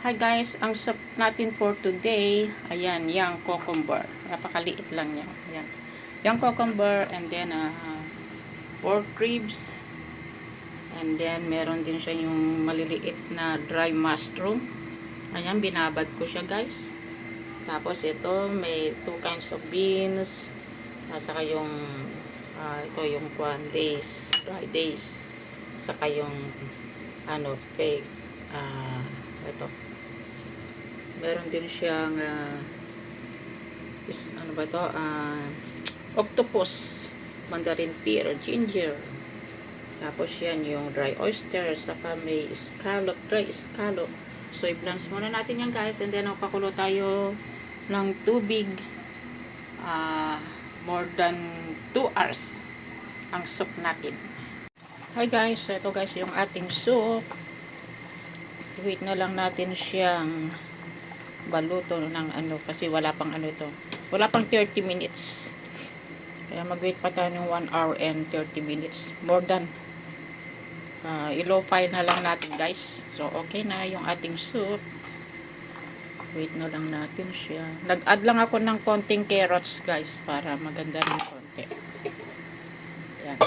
Hi guys, ang soup natin for today, ayan, yung cucumber. Napakaliit lang niya. Ayan. Yung cucumber and then pork ribs. And then meron din siya yung maliliit na dry mushroom. Ayan, binabad ko siya guys. Tapos ito, may 2 kinds of beans. Saka yung ito yung dry days. Saka yung fake ito. Meron din siyang octopus, mandarin pear, ginger. Tapos yan yung dry oyster, saka may scallop, dry scallop. So i-blanch muna natin yan guys, and then pakulo tayo ng tubig more than 2 hours ang soup natin. Hi guys, ito guys yung ating soup. Wait na lang natin siyang baluto ng kasi wala pang ito. Wala pang 30 minutes. Kaya mag-wait pa tayo ng 1 hour and 30 minutes. More than. I-low fire na lang natin guys. So okay na yung ating soup. Wait na lang natin siya. Nag-add lang ako ng konting carrots guys para maganda ng konti. Yan.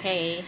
Okay.